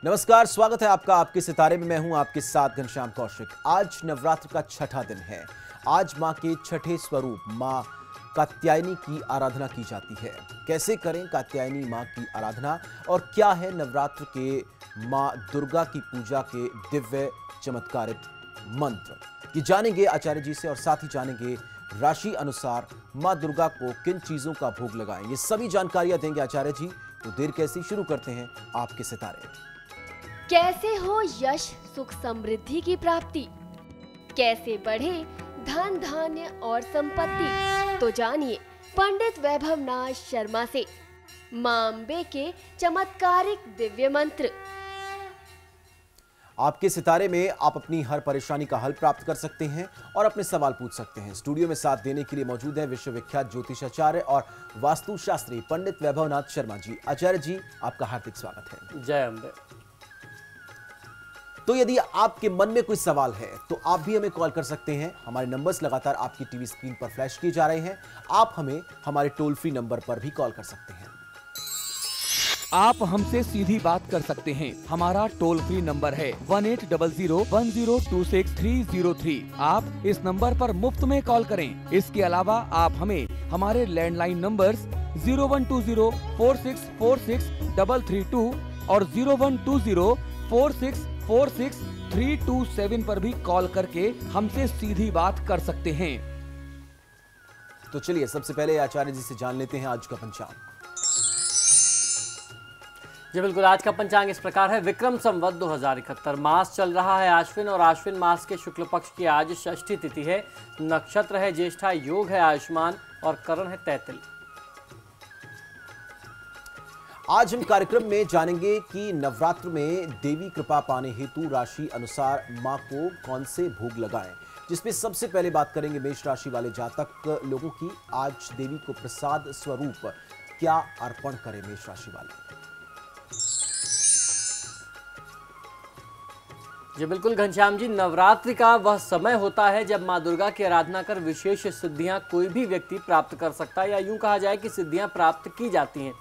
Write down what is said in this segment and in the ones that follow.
नमस्कार, स्वागत है आपका आपके सितारे में। मैं हूं आपके साथ घनश्याम कौशिक। आज नवरात्र का छठा दिन है। आज मां के छठे स्वरूप मां कात्यायनी की आराधना की जाती है। कैसे करें कात्यायनी मां की आराधना और क्या है नवरात्र के मां दुर्गा की पूजा के दिव्य चमत्कारिक मंत्र, ये जानेंगे आचार्य जी से और साथ ही जानेंगे राशि अनुसार मां दुर्गा को किन चीजों का भोग लगाएं। ये सभी जानकारियां देंगे आचार्य जी। तो देर कैसी, शुरू करते हैं आपके सितारे। कैसे हो यश सुख समृद्धि की प्राप्ति, कैसे बढ़े धन धान्य और संपत्ति, तो जानिए पंडित वैभवनाथ शर्मा से मां अम्बे के चमत्कारिक दिव्य मंत्र। आपके सितारे में आप अपनी हर परेशानी का हल प्राप्त कर सकते हैं और अपने सवाल पूछ सकते हैं। स्टूडियो में साथ देने के लिए मौजूद है विश्वविख्यात ज्योतिषाचार्य और वास्तुशास्त्री पंडित वैभवनाथ शर्मा जी। आचार्य जी, आपका हार्दिक स्वागत है। जय अम्बे। तो यदि आपके मन में कोई सवाल है तो आप भी हमें कॉल कर सकते हैं। हमारे नंबर्स लगातार आपकी टीवी स्क्रीन पर फ्लैश किए जा रहे हैं। आप हमें हमारे टोल फ्री नंबर पर भी कॉल कर सकते हैं। आप हमसे सीधी बात कर सकते हैं। हमारा टोल फ्री नंबर है 180010263003। आप इस नंबर पर मुफ्त में कॉल करें। इसके अलावा आप हमें हमारे लैंडलाइन नंबर्स 012046463332 और 012046463327 पर भी कॉल करके हमसे सीधी बात कर सकते हैं। तो चलिए सबसे पहले आचार्य जी से जान लेते हैं आज का पंचांग। जी बिल्कुल, आज का पंचांग इस प्रकार है। विक्रम संवत 2071 मास चल रहा है आश्विन और आश्विन मास के शुक्ल पक्ष की आज षष्ठी तिथि है। नक्षत्र है ज्येष्ठा, योग है आयुष्मान और करण है तैतिल। आज हम कार्यक्रम में जानेंगे कि नवरात्र में देवी कृपा पाने हेतु राशि अनुसार मां को कौन से भोग लगाएं, जिसमें सबसे पहले बात करेंगे मेष राशि वाले जातक लोगों की। आज देवी को प्रसाद स्वरूप क्या अर्पण करें मेष राशि वाले? जी बिल्कुल घनश्याम जी, नवरात्रि का वह समय होता है जब मां दुर्गा की आराधना कर विशेष सिद्धियां कोई भी व्यक्ति प्राप्त कर सकता है, या यूं कहा जाए कि सिद्धियां प्राप्त की जाती हैं।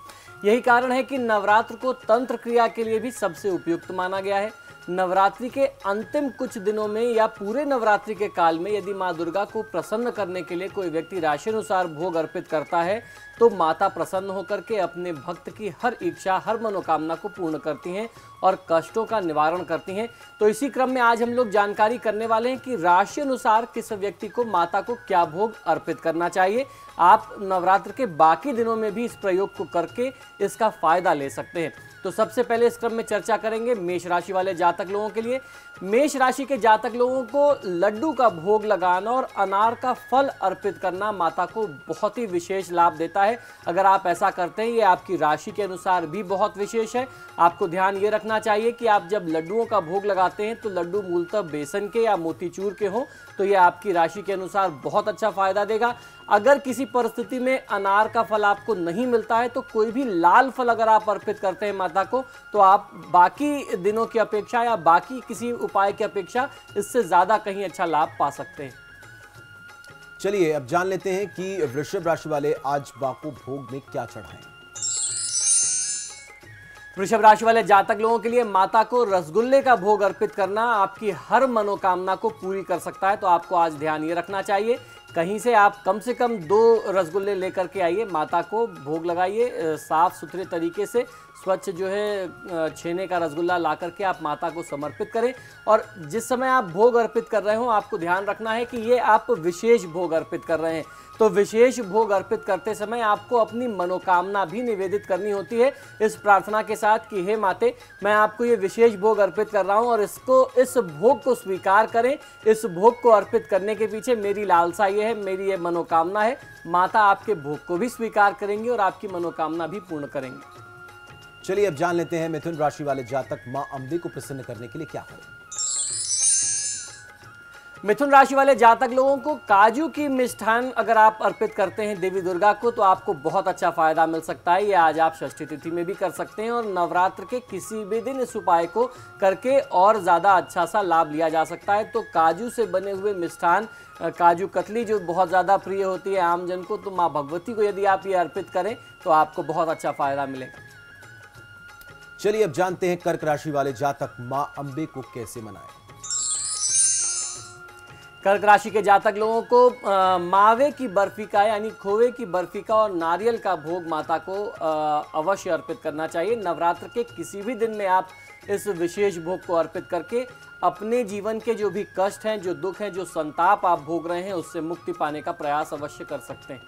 यही कारण है कि नवरात्र को तंत्र क्रिया के लिए भी सबसे उपयुक्त माना गया है। नवरात्रि के अंतिम कुछ दिनों में या पूरे नवरात्रि के काल में यदि मां दुर्गा को प्रसन्न करने के लिए कोई व्यक्ति राशि अनुसार भोग अर्पित करता है तो माता प्रसन्न होकर के अपने भक्त की हर इच्छा, हर मनोकामना को पूर्ण करती हैं और कष्टों का निवारण करती हैं। तो इसी क्रम में आज हम लोग जानकारी करने वाले हैं कि राशि अनुसार किस व्यक्ति को माता को क्या भोग अर्पित करना चाहिए। आप नवरात्र के बाकी दिनों में भी इस प्रयोग को करके इसका फायदा ले सकते हैं। तो सबसे पहले इस क्रम में चर्चा करेंगे मेष राशि वाले जातक लोगों के लिए। मेष राशि के जातक लोगों को लड्डू का भोग लगाना और अनार का फल अर्पित करना माता को बहुत ही विशेष लाभ देता है। अगर आप ऐसा करते हैं, ये आपकी राशि के अनुसार भी बहुत विशेष है। आपको ध्यान ये रखना चाहिए कि आप जब लड्डुओं का भोग लगाते हैं तो लड्डू मूलतः बेसन के या मोतीचूर के हों, तो ये आपकी राशि के अनुसार बहुत अच्छा फायदा देगा। अगर किसी परिस्थिति में अनार का फल आपको नहीं मिलता है तो कोई भी लाल फल अगर आप अर्पित करते हैं माता को, तो आप बाकी दिनों की अपेक्षा या बाकी किसी उपाय की अपेक्षा इससे ज्यादा कहीं अच्छा लाभ पा सकते हैं। चलिए अब जान लेते हैं कि वृषभ राशि वाले आज मां को भोग में क्या चढ़ाएं। वृषभ राशि वाले जातक लोगों के लिए माता को रसगुल्ले का भोग अर्पित करना आपकी हर मनोकामना को पूरी कर सकता है। तो आपको आज ध्यान ये रखना चाहिए, कहीं से आप कम 2 रसगुल्ले लेकर के आइए, माता को भोग लगाइए। साफ सुथरे तरीके से स्वच्छ जो है छेने का रसगुल्ला ला करके आप माता को समर्पित करें। और जिस समय आप भोग अर्पित कर रहे हो आपको ध्यान रखना है कि ये आप विशेष भोग अर्पित कर रहे हैं। तो विशेष भोग अर्पित करते समय आपको अपनी मनोकामना भी निवेदित करनी होती है, इस प्रार्थना के साथ कि हे माते, मैं आपको ये विशेष भोग अर्पित कर रहा हूँ और इस भोग को स्वीकार करें। इस भोग को अर्पित करने के पीछे मेरी लालसा ये है, मेरी ये मनोकामना है। माता आपके भोग को भी स्वीकार करेंगी और आपकी मनोकामना भी पूर्ण करेंगी। चलिए अब जान लेते हैं मिथुन राशि वाले जातक मां अम्बे को प्रसन्न करने के लिए क्या करें। मिथुन राशि वाले जातक लोगों को काजू की मिष्ठान अगर आप अर्पित करते हैं देवी दुर्गा को तो आपको बहुत अच्छा फायदा मिल सकता है। ये आज आप षष्ठी तिथि में भी कर सकते हैं और नवरात्र के किसी भी दिन इस उपाय को करके और ज्यादा अच्छा सा लाभ लिया जा सकता है। तो काजू से बने हुए मिष्ठान, काजू कतली जो बहुत ज्यादा प्रिय होती है आमजन को, तो माँ भगवती को यदि आप ये अर्पित करें तो आपको बहुत अच्छा फायदा मिलेगा। चलिए अब जानते हैं कर्क राशि वाले जातक मां अंबे को कैसे मनाएं। कर्क राशि के जातक लोगों को मावे की बर्फी का यानी खोए की बर्फी का और नारियल का भोग माता को अवश्य अर्पित करना चाहिए। नवरात्र के किसी भी दिन में आप इस विशेष भोग को अर्पित करके अपने जीवन के जो भी कष्ट हैं, जो दुख हैं, जो संताप आप भोग रहे हैं, उससे मुक्ति पाने का प्रयास अवश्य कर सकते हैं।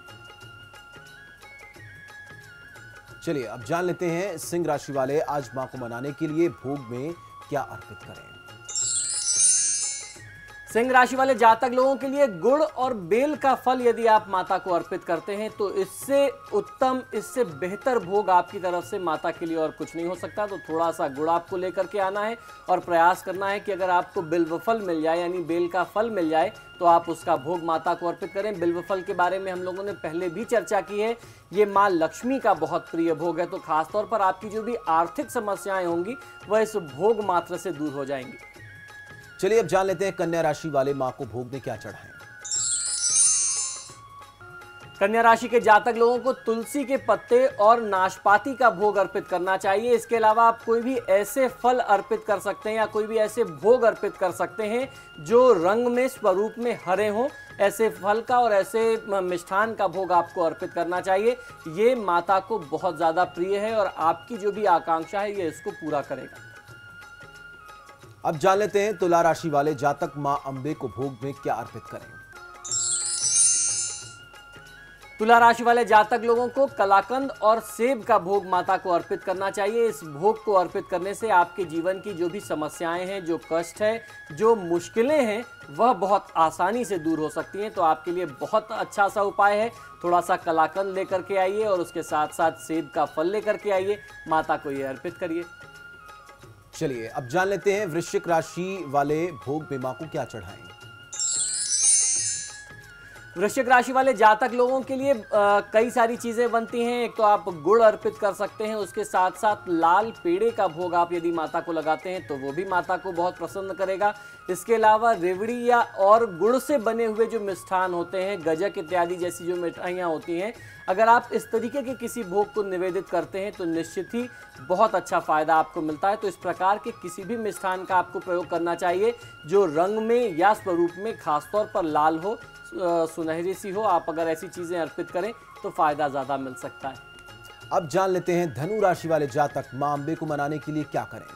चलिए अब जान लेते हैं सिंह राशि वाले आज मां को मनाने के लिए भोग में क्या अर्पित करें। सिंह राशि वाले जातक लोगों के लिए गुड़ और बेल का फल यदि आप माता को अर्पित करते हैं तो इससे उत्तम, इससे बेहतर भोग आपकी तरफ से माता के लिए और कुछ नहीं हो सकता। तो थोड़ा सा गुड़ आपको लेकर के आना है और प्रयास करना है कि अगर आपको बिल्व फल मिल जाए यानी बेल का फल मिल जाए तो आप उसका भोग माता को अर्पित करें। बिल्व फल के बारे में हम लोगों ने पहले भी चर्चा की है। ये माँ लक्ष्मी का बहुत प्रिय भोग है, तो खासतौर पर आपकी जो भी आर्थिक समस्याएं होंगी वह इस भोग मात्र से दूर हो जाएंगी। चलिए अब जान लेते हैं कन्या राशि वाले मां को भोग में क्या चढ़ाएं। कन्या राशि के जातक लोगों को तुलसी के पत्ते और नाशपाती का भोग अर्पित करना चाहिए। इसके अलावा आप कोई भी ऐसे फल अर्पित कर सकते हैं या कोई भी ऐसे भोग अर्पित कर सकते हैं जो रंग में, स्वरूप में हरे हों। ऐसे फल का और ऐसे मिष्ठान का भोग आपको अर्पित करना चाहिए। ये माता को बहुत ज्यादा प्रिय है और आपकी जो भी आकांक्षा है ये इसको पूरा करेगा। अब जान लेते हैं तुला राशि वाले जातक मां अंबे को भोग में क्या अर्पित करें। तुला राशि वाले जातक लोगों को कलाकंद और सेब का भोग माता को अर्पित करना चाहिए। इस भोग को अर्पित करने से आपके जीवन की जो भी समस्याएं हैं, जो कष्ट है, जो मुश्किलें हैं, वह बहुत आसानी से दूर हो सकती हैं। तो आपके लिए बहुत अच्छा सा उपाय है। थोड़ा सा कलाकंद लेकर के आइए और उसके साथ साथ सेब का फल लेकर के आइए, माता को ये अर्पित करिए। चलिए अब जान लेते हैं वृश्चिक राशि वाले भोग में मां को क्या चढ़ाएं। वृश्चिक राशि वाले जातक लोगों के लिए कई सारी चीजें बनती हैं। एक तो आप गुड़ अर्पित कर सकते हैं, उसके साथ साथ लाल पेड़े का भोग आप यदि माता को लगाते हैं तो वो भी माता को बहुत प्रसन्न करेगा। इसके अलावा रेवड़ी या और गुड़ से बने हुए जो मिष्ठान होते हैं, गजक इत्यादि जैसी जो मिठाइयाँ होती हैं, अगर आप इस तरीके के किसी भोग को निवेदित करते हैं तो निश्चित ही बहुत अच्छा फायदा आपको मिलता है। तो इस प्रकार के किसी भी मिष्ठान का आपको प्रयोग करना चाहिए जो रंग में या स्वरूप में खासतौर पर लाल हो, सुनहरी सी हो। आप अगर ऐसी चीजें अर्पित करें तो फायदा ज्यादा मिल सकता है। अब जान लेते हैं धनु राशि वाले जातक मां अंबे को मनाने के लिए क्या करें।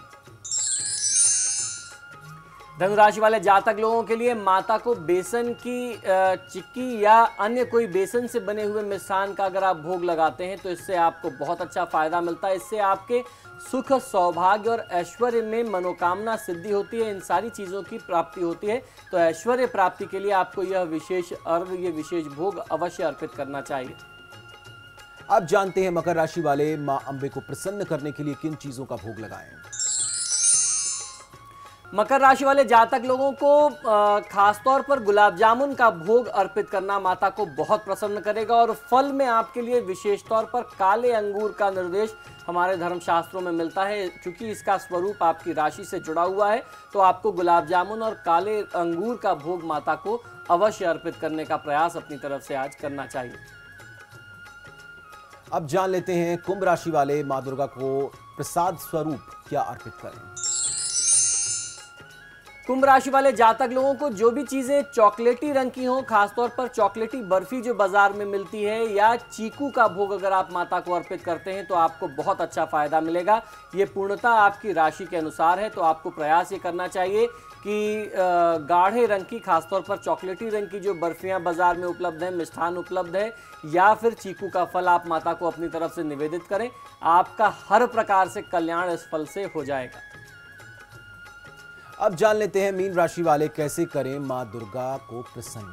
धनु राशि वाले जातक लोगों के लिए माता को बेसन की चिक्की या अन्य कोई बेसन से बने हुए मिष्ठान का अगर आप भोग लगाते हैं तो इससे आपको बहुत अच्छा फायदा मिलता है। इससे आपके सुख, सौभाग्य और ऐश्वर्य में मनोकामना सिद्धि होती है। इन सारी चीज़ों की प्राप्ति होती है। तो ऐश्वर्य प्राप्ति के लिए आपको यह विशेष अर्घ, ये विशेष भोग अवश्य अर्पित करना चाहिए। अब जानते हैं मकर राशि वाले मां अंबे को प्रसन्न करने के लिए किन चीजों का भोग लगाएं। मकर राशि वाले जातक लोगों को खासतौर पर गुलाब जामुन का भोग अर्पित करना माता को बहुत प्रसन्न करेगा। और फल में आपके लिए विशेष तौर पर काले अंगूर का निर्देश हमारे धर्मशास्त्रों में मिलता है। क्योंकि इसका स्वरूप आपकी राशि से जुड़ा हुआ है तो आपको गुलाब जामुन और काले अंगूर का भोग माता को अवश्य अर्पित करने का प्रयास अपनी तरफ से आज करना चाहिए। अब जान लेते हैं कुंभ राशि वाले मां दुर्गा को प्रसाद स्वरूप क्या अर्पित करें। कुंभ राशि वाले जातक लोगों को जो भी चीजें चॉकलेटी रंग की हों, खासतौर पर चॉकलेटी बर्फी जो बाजार में मिलती है या चीकू का भोग अगर आप माता को अर्पित करते हैं तो आपको बहुत अच्छा फायदा मिलेगा। ये पूर्णतः आपकी राशि के अनुसार है। तो आपको प्रयास ये करना चाहिए कि गाढ़े रंग की, खासतौर पर चॉकलेटी रंग की जो बर्फियां बाजार में उपलब्ध हैं, मिष्ठान उपलब्ध है, या फिर चीकू का फल आप माता को अपनी तरफ से निवेदित करें। आपका हर प्रकार से कल्याण इस फल से हो जाएगा। अब जान लेते हैं मीन राशि वाले कैसे करें मां दुर्गा को प्रसन्न।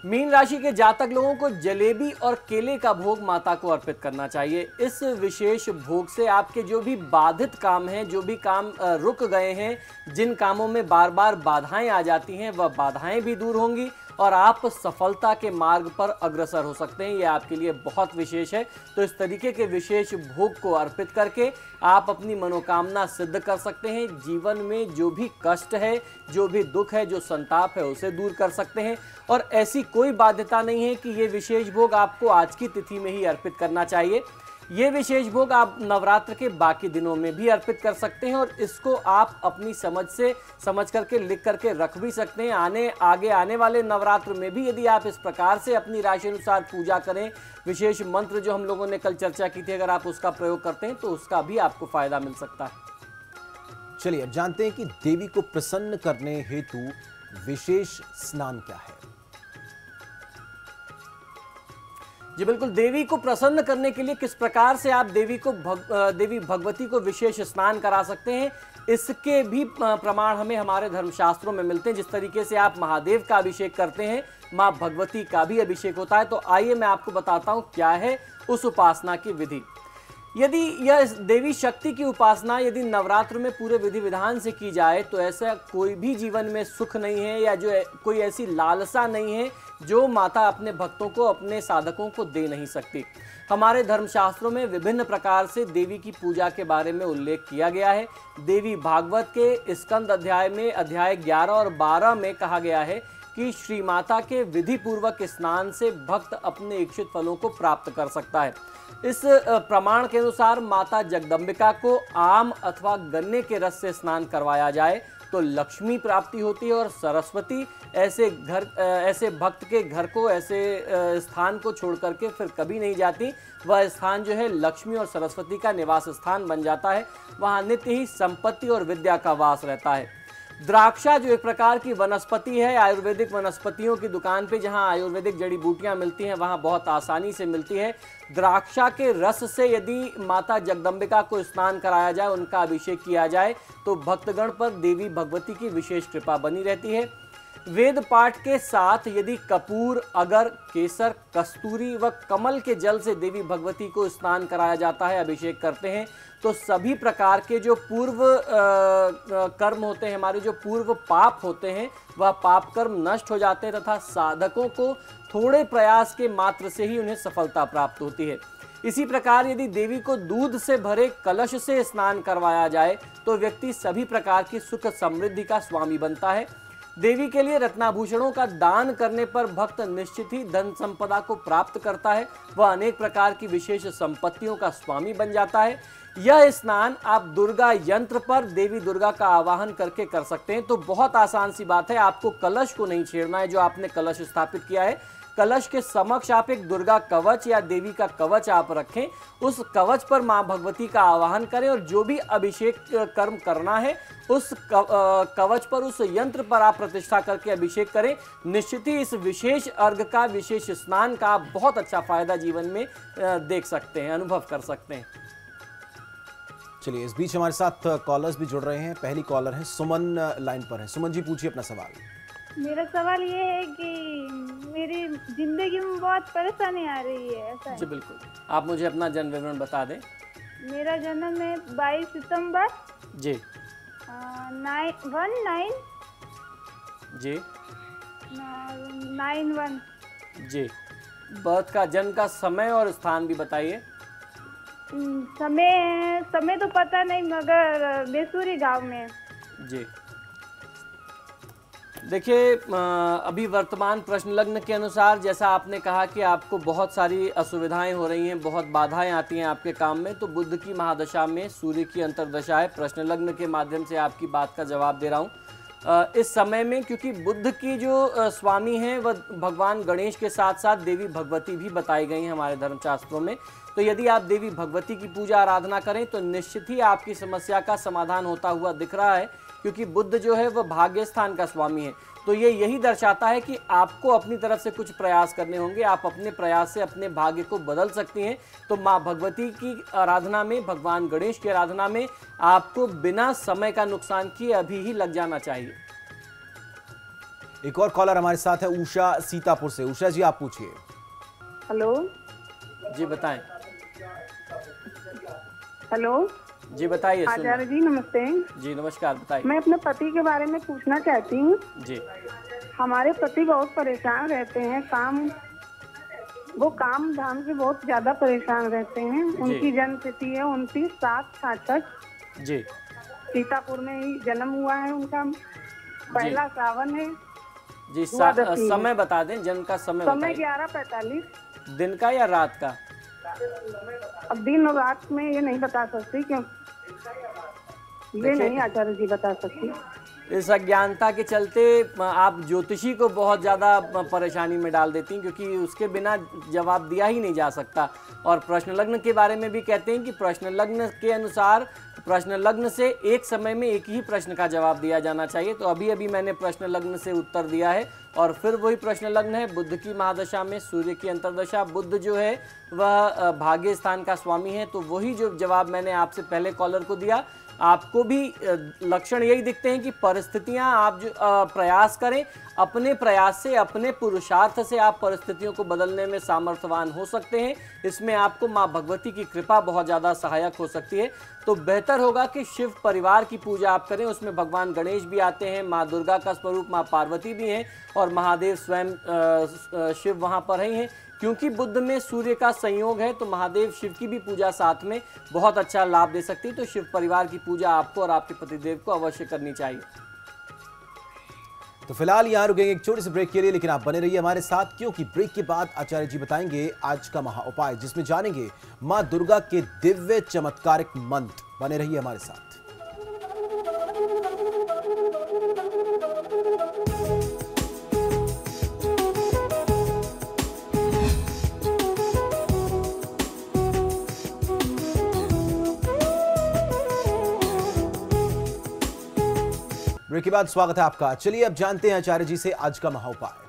मीन राशि के जातक लोगों को जलेबी और केले का भोग माता को अर्पित करना चाहिए। इस विशेष भोग से आपके जो भी बाधित काम हैं, जो भी काम रुक गए हैं, जिन कामों में बार बार बाधाएं आ जाती हैं, वह बाधाएं भी दूर होंगी और आप सफलता के मार्ग पर अग्रसर हो सकते हैं। ये आपके लिए बहुत विशेष है। तो इस तरीके के विशेष भोग को अर्पित करके आप अपनी मनोकामना सिद्ध कर सकते हैं। जीवन में जो भी कष्ट है, जो भी दुख है, जो संताप है, उसे दूर कर सकते हैं। और ऐसी कोई बाध्यता नहीं है कि ये विशेष भोग आपको आज की तिथि में ही अर्पित करना चाहिए। ये विशेष भोग आप नवरात्र के बाकी दिनों में भी अर्पित कर सकते हैं और इसको आप अपनी समझ करके लिख करके रख भी सकते हैं। आगे आने वाले नवरात्र में भी यदि आप इस प्रकार से अपनी राशि अनुसार पूजा करें, विशेष मंत्र जो हम लोगों ने कल चर्चा की थी, अगर आप उसका प्रयोग करते हैं तो उसका भी आपको फायदा मिल सकता है। चलिए अब जानते हैं कि देवी को प्रसन्न करने हेतु विशेष स्नान क्या है। जी बिल्कुल, देवी को प्रसन्न करने के लिए किस प्रकार से आप देवी भगवती को विशेष स्नान करा सकते हैं, इसके भी प्रमाण हमें हमारे धर्मशास्त्रों में मिलते हैं। जिस तरीके से आप महादेव का अभिषेक करते हैं, मां भगवती का भी अभिषेक होता है। तो आइए मैं आपको बताता हूं क्या है उस उपासना की विधि। यदि यह देवी शक्ति की उपासना यदि नवरात्र में पूरे विधि विधान से की जाए तो ऐसा कोई भी जीवन में सुख नहीं है या जो कोई ऐसी लालसा नहीं है जो माता अपने भक्तों को, अपने साधकों को दे नहीं सकती। हमारे धर्मशास्त्रों में विभिन्न प्रकार से देवी की पूजा के बारे में उल्लेख किया गया है। देवी भागवत के स्कंद अध्याय में अध्याय 11 और 12 में कहा गया है कि श्री माता के विधि पूर्वक स्नान से भक्त अपने इच्छित फलों को प्राप्त कर सकता है। इस प्रमाण के अनुसार माता जगदम्बिका को आम अथवा गन्ने के रस से स्नान करवाया जाए तो लक्ष्मी प्राप्ति होती है और सरस्वती ऐसे भक्त के घर को, ऐसे स्थान को छोड़ करके फिर कभी नहीं जाती। वह स्थान जो है लक्ष्मी और सरस्वती का निवास स्थान बन जाता है। वहाँ नित्य ही संपत्ति और विद्या का वास रहता है। द्राक्षा जो एक प्रकार की वनस्पति है, आयुर्वेदिक वनस्पतियों की दुकान पे जहाँ आयुर्वेदिक जड़ी बूटियाँ मिलती हैं वहाँ बहुत आसानी से मिलती है। द्राक्षा के रस से यदि माता जगदम्बिका को स्नान कराया जाए, उनका अभिषेक किया जाए तो भक्तगण पर देवी भगवती की विशेष कृपा बनी रहती है। वेद पाठ के साथ यदि कपूर, अगर, केसर, कस्तूरी व कमल के जल से देवी भगवती को स्नान कराया जाता है, अभिषेक करते हैं, तो सभी प्रकार के जो पूर्व कर्म होते हैं, हमारे जो पूर्व पाप होते हैं, वह पाप कर्म नष्ट हो जाते हैं तथा साधकों को थोड़े प्रयास के मात्र से ही उन्हें सफलता प्राप्त होती है। इसी प्रकार यदि देवी को दूध से भरे कलश से स्नान करवाया जाए तो व्यक्ति सभी प्रकार की सुख समृद्धि का स्वामी बनता है। देवी के लिए रत्नाभूषणों का दान करने पर भक्त निश्चित ही धन संपदा को प्राप्त करता है। वह अनेक प्रकार की विशेष संपत्तियों का स्वामी बन जाता है। यह स्नान आप दुर्गा यंत्र पर देवी दुर्गा का आवाहन करके कर सकते हैं। तो बहुत आसान सी बात है, आपको कलश को नहीं छेड़ना है। जो आपने कलश स्थापित किया है, कलश के समक्ष आप एक दुर्गा कवच या देवी का कवच आप रखें। उस कवच पर मां भगवती का आवाहन करें और जो भी अभिषेक कर्म करना है उस कवच पर, उस यंत्र पर आप प्रतिष्ठा करके अभिषेक करें। निश्चित ही इस विशेष अर्घ का, विशेष स्नान का आप बहुत अच्छा फायदा जीवन में देख सकते हैं, अनुभव कर सकते हैं। चलिए इस बीच हमारे साथ कॉलर्स भी जुड़ रहे हैं। पहली कॉलर है सुमन, लाइन पर है। सुमन जी पूछिए अपना सवाल। मेरा सवाल ये है कि मेरी जिंदगी में बहुत परेशानी आ रही है, ऐसा है। जी बिल्कुल, आप मुझे अपना जन्म विवरण बता दें। मेरा जन्म है 22 सितंबर जी 19 जी 91 जी। बर्थ का, जन्म का समय और स्थान भी बताइए। समय तो पता नहीं, मगर बेसूरी गांव में। जी देखिए, अभी वर्तमान प्रश्न लग्न के अनुसार जैसा आपने कहा कि आपको बहुत सारी असुविधाएं हो रही हैं, बहुत बाधाएं आती हैं आपके काम में, तो बुध की महादशा में सूर्य की अंतर्दशा है। प्रश्न लग्न के माध्यम से आपकी बात का जवाब दे रहा हूं। इस समय में क्योंकि बुध की जो स्वामी हैं वह भगवान गणेश के साथ साथ देवी भगवती भी बताई गई हैं हमारे धर्मशास्त्रों में। तो यदि आप देवी भगवती की पूजा आराधना करें तो निश्चित ही आपकी समस्या का समाधान होता हुआ दिख रहा है, क्योंकि बुध जो है वह भाग्य स्थान का स्वामी है। तो ये यही दर्शाता है कि आपको अपनी तरफ से कुछ प्रयास करने होंगे। आप अपने प्रयास से अपने भाग्य को बदल सकती हैं। तो माँ भगवती की आराधना में, भगवान गणेश की आराधना में आपको बिना समय का नुकसान किए अभी ही लग जाना चाहिए। एक और कॉलर हमारे साथ है उषा सीतापुर से। उषा जी आप पूछिए। हेलो जी बताएं। हेलो जी बताइए। आचार्य जी नमस्ते। जी नमस्कार, बताइए। मैं अपने पति के बारे में पूछना चाहती हूँ। जी हमारे पति बहुत परेशान रहते हैं, वो काम धाम से बहुत ज्यादा परेशान रहते हैं। उनकी जन्म तिथि है 29/7/66। जी सीतापुर में ही जन्म हुआ है उनका। पहला सावन है जी। समय बता दें, जन्म का समय। 11:45 दिन का या रात का? अब दिन और रात में ये नहीं बता सकती, क्यों ये नहीं आचार्य जी बता सकती। इस अज्ञानता के चलते आप ज्योतिषी को बहुत ज़्यादा परेशानी में डाल देती हैं, क्योंकि उसके बिना जवाब दिया ही नहीं जा सकता। और प्रश्न लग्न के बारे में भी कहते हैं कि प्रश्न लग्न के अनुसार प्रश्न लग्न से एक समय में एक ही प्रश्न का जवाब दिया जाना चाहिए। तो अभी अभी मैंने प्रश्न लग्न से उत्तर दिया है और फिर वही प्रश्न लग्न है। बुध की महादशा में सूर्य की अंतर्दशा, बुध जो है वह भाग्य स्थान का स्वामी है। तो वही जो जवाब मैंने आपसे पहले कॉलर को दिया, आपको भी लक्षण यही दिखते हैं कि परिस्थितियां आप जो प्रयास करें, अपने प्रयास से, अपने पुरुषार्थ से आप परिस्थितियों को बदलने में सामर्थ्यवान हो सकते हैं। इसमें आपको माँ भगवती की कृपा बहुत ज़्यादा सहायक हो सकती है। तो बेहतर होगा कि शिव परिवार की पूजा आप करें। उसमें भगवान गणेश भी आते हैं, माँ दुर्गा का स्वरूप माँ पार्वती भी हैं और महादेव स्वयं शिव वहाँ पर ही हैं। क्योंकि बुध में सूर्य का संयोग है तो महादेव शिव की भी पूजा साथ में बहुत अच्छा लाभ दे सकती है। तो शिव परिवार की पूजा आपको और आपके पतिदेव को अवश्य करनी चाहिए। तो फिलहाल यहाँ रुकेंगे एक छोटे से ब्रेक के लिए, लेकिन आप बने रहिए हमारे साथ, क्योंकि ब्रेक के बाद आचार्य जी बताएंगे आज का महा उपाय, जिसमें जानेंगे मां दुर्गा के दिव्य चमत्कारिक मंत्र। बने रहिए हमारे साथ। ब्रेक के बाद स्वागत है आपका। चलिए अब जानते हैं आचार्य जी से आज का महाउपाय।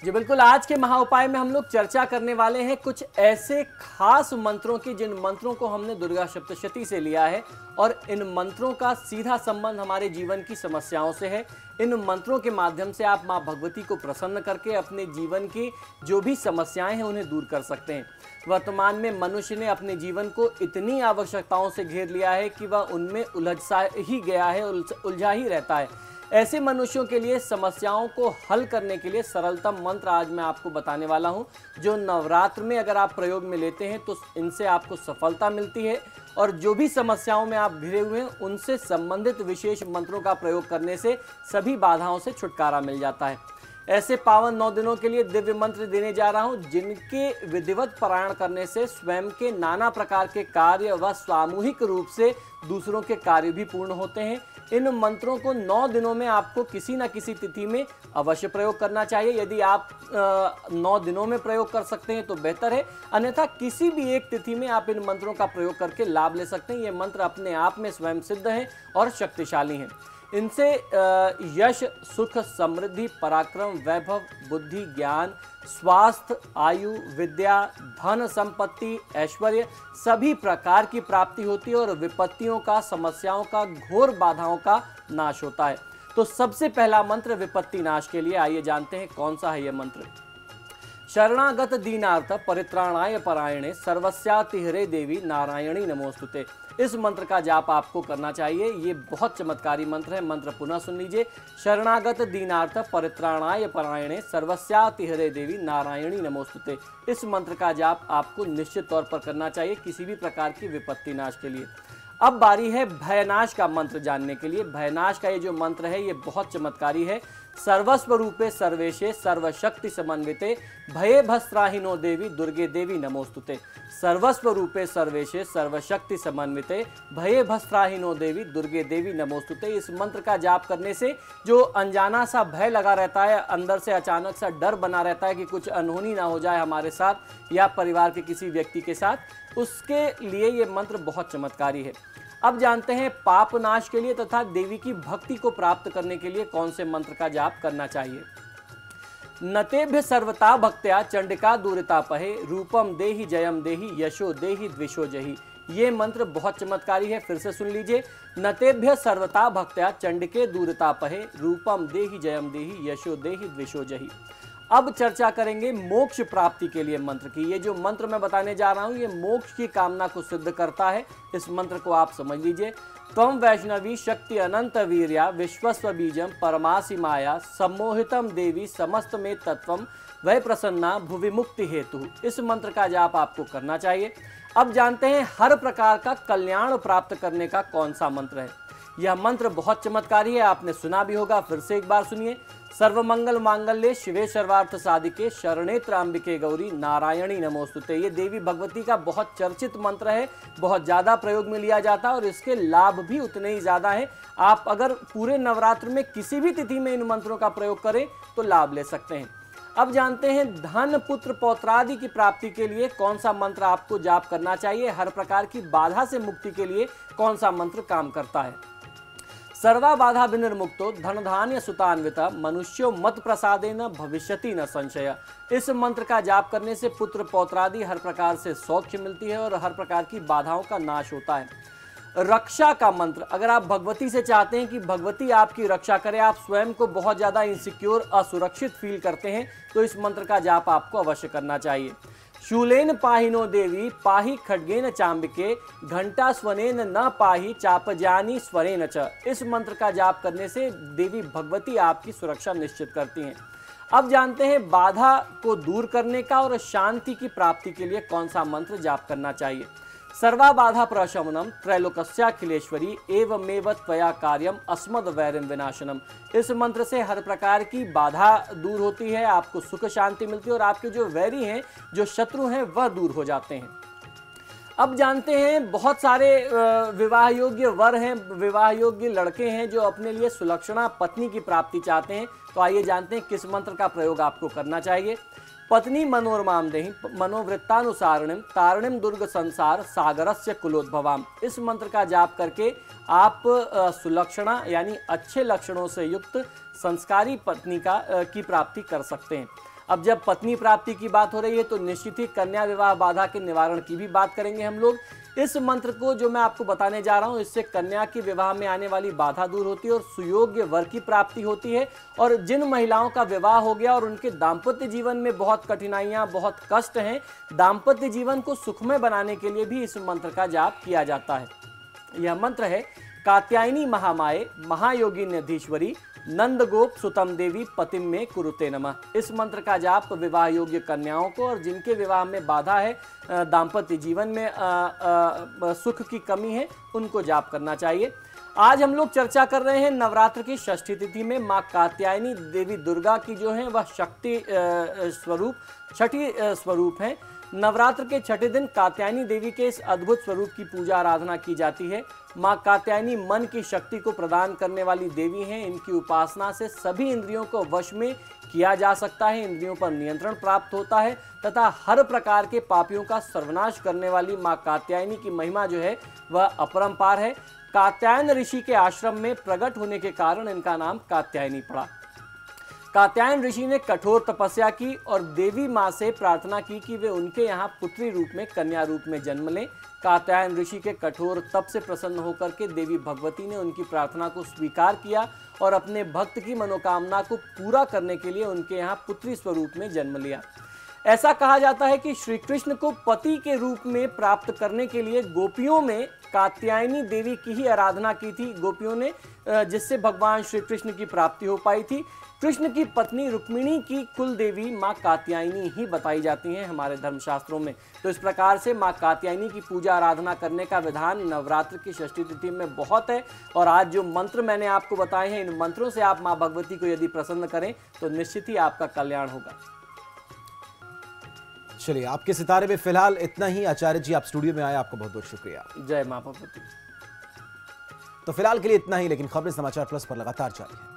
जी बिल्कुल, आज के महाउपाय में हम लोग चर्चा करने वाले हैं कुछ ऐसे खास मंत्रों की, जिन मंत्रों को हमने दुर्गा सप्तशती से लिया है और इन मंत्रों का सीधा संबंध हमारे जीवन की समस्याओं से है। इन मंत्रों के माध्यम से आप माँ भगवती को प्रसन्न करके अपने जीवन की जो भी समस्याएं हैं उन्हें दूर कर सकते हैं। वर्तमान में मनुष्य ने अपने जीवन को इतनी आवश्यकताओं से घेर लिया है कि वह उनमें उलझा ही गया है, उलझा ही रहता है। ऐसे मनुष्यों के लिए समस्याओं को हल करने के लिए सरलतम मंत्र आज मैं आपको बताने वाला हूं, जो नवरात्र में अगर आप प्रयोग में लेते हैं तो इनसे आपको सफलता मिलती है और जो भी समस्याओं में आप घिरे हुए हैं उनसे संबंधित विशेष मंत्रों का प्रयोग करने से सभी बाधाओं से छुटकारा मिल जाता है। ऐसे पावन 9 दिनों के लिए दिव्य मंत्र देने जा रहा हूं, जिनके विधिवत पारायण करने से स्वयं के नाना प्रकार के कार्य व सामूहिक रूप से दूसरों के कार्य भी पूर्ण होते हैं। इन मंत्रों को 9 दिनों में आपको किसी न किसी तिथि में अवश्य प्रयोग करना चाहिए। यदि आप 9 दिनों में प्रयोग कर सकते हैं तो बेहतर है, अन्यथा किसी भी एक तिथि में आप इन मंत्रों का प्रयोग करके लाभ ले सकते हैं। ये मंत्र अपने आप में स्वयं सिद्ध हैं और शक्तिशाली हैं। इनसे यश, सुख, समृद्धि, पराक्रम, वैभव, बुद्धि, ज्ञान, स्वास्थ्य, आयु, विद्या, धन, संपत्ति, ऐश्वर्य सभी प्रकार की प्राप्ति होती है और विपत्तियों का, समस्याओं का, घोर बाधाओं का नाश होता है। तो सबसे पहला मंत्र विपत्ति नाश के लिए आइए जानते हैं कौन सा है यह मंत्र। शरणागत दीनार्थ परित्राणाय परायणे सर्वस्याति हरे देवी नारायणी नमोस्तुते। इस मंत्र का जाप आपको करना चाहिए। ये बहुत चमत्कारी मंत्र है। मंत्र पुनः सुन लीजिए। शरणागत दीनार्थ परित्राणाय परायणे सर्वस्याति हरे देवी नारायणी नमोस्तुते। इस मंत्र का जाप आपको निश्चित तौर पर करना चाहिए किसी भी प्रकार की विपत्ति नाश के लिए। अब बारी है भयनाश का मंत्र जानने के लिए। भयनाश का ये जो मंत्र है ये बहुत चमत्कारी है। सर्वस्व रूपे सर्वेशे सर्वशक्ति समन्विते भये भस्त्राहिनो देवी दुर्गे देवी नमोस्तुते। सर्वस्व रूपे सर्वेशे सर्वशक्ति समन्विते भये भस्त्राहिनो देवी दुर्गे देवी नमोस्तुते। इस मंत्र का जाप करने से जो अनजाना सा भय लगा रहता है, अंदर से अचानक सा डर बना रहता है कि कुछ अनहोनी ना हो जाए हमारे साथ या परिवार के किसी व्यक्ति के साथ, उसके लिए ये मंत्र बहुत चमत्कारी है। अब जानते हैं पाप नाश के लिए तथा देवी की भक्ति को प्राप्त करने के लिए कौन से मंत्र का जाप करना चाहिए। नतेभ्य सर्वता भक्त्या चंडिका दूरिता पहे रूपम देहि जयम देहि यशो देहि द्विषो जहि। ये मंत्र बहुत चमत्कारी है, फिर से सुन लीजिए। नतेभ्य सर्वता भक्त्या चंडिके दूरिता पहे रूपम देहि जयम देहि यशो देहि द्विषो जहि। अब चर्चा करेंगे मोक्ष प्राप्ति के लिए मंत्र की। ये जो मंत्र मैं बताने जा रहा हूँ ये मोक्ष की कामना को सिद्ध करता है। इस मंत्र को आप समझ लीजिए। त्वं वैष्णवी शक्ति अनंत वीर्या विश्वस्व बीजम परमासी माया सम्मोहितम देवी समस्त में तत्वम वै प्रसन्ना भुवि मुक्ति हेतु। इस मंत्र का जाप आपको करना चाहिए। अब जानते हैं हर प्रकार का कल्याण प्राप्त करने का कौन सा मंत्र है। यह मंत्र बहुत चमत्कारी है, आपने सुना भी होगा, फिर से एक बार सुनिए। सर्वमंगल मांगल्ये शिवे सर्वार्थ साधिके शरणे त्र्यंबिके गौरी नारायणी नमोस्तुते। ये देवी भगवती का बहुत चर्चित मंत्र है, बहुत ज़्यादा प्रयोग में लिया जाता है और इसके लाभ भी उतने ही ज़्यादा हैं। आप अगर पूरे नवरात्र में किसी भी तिथि में इन मंत्रों का प्रयोग करें तो लाभ ले सकते हैं। अब जानते हैं धन पुत्र पौत्रादि की प्राप्ति के लिए कौन सा मंत्र आपको जाप करना चाहिए, हर प्रकार की बाधा से मुक्ति के लिए कौन सा मंत्र काम करता है। सर्वा बाधा विनिर्मुक्तो धन धान्य सुतान्वित मनुष्यो मत प्रसादेन भविष्यति न संशय। इस मंत्र का जाप करने से पुत्र पौत्रादि हर प्रकार से सौख्य मिलती है और हर प्रकार की बाधाओं का नाश होता है। रक्षा का मंत्र, अगर आप भगवती से चाहते हैं कि भगवती आपकी रक्षा करे, आप स्वयं को बहुत ज़्यादा इनसिक्योर असुरक्षित फील करते हैं, तो इस मंत्र का जाप आपको अवश्य करना चाहिए। शूलेन पाहिनो देवी पाहि खड्गेन चांबिके घंटा स्वनेन न पाहि चापजानी स्वरेन च। इस मंत्र का जाप करने से देवी भगवती आपकी सुरक्षा निश्चित करती हैं। अब जानते हैं बाधा को दूर करने का और शांति की प्राप्ति के लिए कौन सा मंत्र जाप करना चाहिए। सर्वा बाधा प्रशमनम त्रैलोक्याखिलेश्वरी एवमेव त्वया कार्यम अस्मद वैरिम विनाशनम। इस मंत्र से हर प्रकार की बाधा दूर होती है, आपको सुख शांति मिलती है और आपके जो वैरी हैं, जो शत्रु हैं, वह दूर हो जाते हैं। अब जानते हैं बहुत सारे विवाह योग्य वर हैं, विवाह योग्य लड़के हैं जो अपने लिए सुलक्षणा पत्नी की प्राप्ति चाहते हैं। तो आइए जानते हैं किस मंत्र का प्रयोग आपको करना चाहिए। पत्नी मनोरमाम देहि मनोवृत्तानुसारिणीम तारिणीम दुर्ग संसार सागरस्य कुलोद्भवाम। इस मंत्र का जाप करके आप सुलक्षणा यानी अच्छे लक्षणों से युक्त संस्कारी पत्नी की प्राप्ति कर सकते हैं। अब जब पत्नी प्राप्ति की बात हो रही है तो निश्चित ही कन्या विवाह बाधा के निवारण की भी बात करेंगे हम लोग। इस मंत्र को जो मैं आपको बताने जा रहा हूं, इससे कन्या की विवाह में आने वाली बाधा दूर होती है और सुयोग्य वर की प्राप्ति होती है। और जिन महिलाओं का विवाह हो गया और उनके दाम्पत्य जीवन में बहुत कठिनाइयां, बहुत कष्ट हैं, दाम्पत्य जीवन को सुखमय बनाने के लिए भी इस मंत्र का जाप किया जाता है। यह मंत्र है कात्यायनी महामाये महायोगिन्यधीश्वरी नंद गोप सुतम देवी पतिम में कुरुते नमः। इस मंत्र का जाप विवाह योग्य कन्याओं को और जिनके विवाह में बाधा है, दाम्पत्य जीवन में सुख की कमी है, उनको जाप करना चाहिए। आज हम लोग चर्चा कर रहे हैं नवरात्र की षष्ठी तिथि में माँ कात्यायनी देवी दुर्गा की जो है वह शक्ति स्वरूप छठी स्वरूप है। नवरात्र के छठे दिन कात्यायनी देवी के इस अद्भुत स्वरूप की पूजा आराधना की जाती है। माँ कात्यायनी मन की शक्ति को प्रदान करने वाली देवी हैं। इनकी उपासना से सभी इंद्रियों को वश में किया जा सकता है, इंद्रियों पर नियंत्रण प्राप्त होता है तथा हर प्रकार के पापियों का सर्वनाश करने वाली माँ कात्यायनी की महिमा जो है वह अपरंपार है। कात्यायन ऋषि के आश्रम में प्रकट होने के कारण इनका नाम कात्यायनी पड़ा। कात्यायन ऋषि ने कठोर तपस्या की और देवी माँ से प्रार्थना की कि वे उनके यहाँ पुत्री रूप में, कन्या रूप में जन्म लें। कात्यायन ऋषि के कठोर तप से प्रसन्न होकर के देवी भगवती ने उनकी प्रार्थना को स्वीकार किया और अपने भक्त की मनोकामना को पूरा करने के लिए उनके यहाँ पुत्री स्वरूप में जन्म लिया। ऐसा कहा जाता है कि श्री कृष्ण को पति के रूप में प्राप्त करने के लिए गोपियों में कात्यायनी देवी की ही आराधना की थी, गोपियों ने, जिससे भगवान श्री कृष्ण की प्राप्ति हो पाई थी। कृष्ण की पत्नी रुक्मिणी की कुल देवी माँ कात्यायनी ही बताई जाती हैं हमारे धर्मशास्त्रों में। तो इस प्रकार से माँ कात्यायनी की पूजा आराधना करने का विधान नवरात्र की षष्ठी तिथि में बहुत है। और आज जो मंत्र मैंने आपको बताए हैं, इन मंत्रों से आप माँ भगवती को यदि प्रसन्न करें तो निश्चित ही आपका कल्याण होगा। चलिए, आपके सितारे में फिलहाल इतना ही। आचार्य जी, आप स्टूडियो में आए, आपका बहुत बहुत शुक्रिया। जय माँ भगवती। तो फिलहाल के लिए इतना ही, लेकिन खबरें समाचार प्लस पर लगातार जारी है।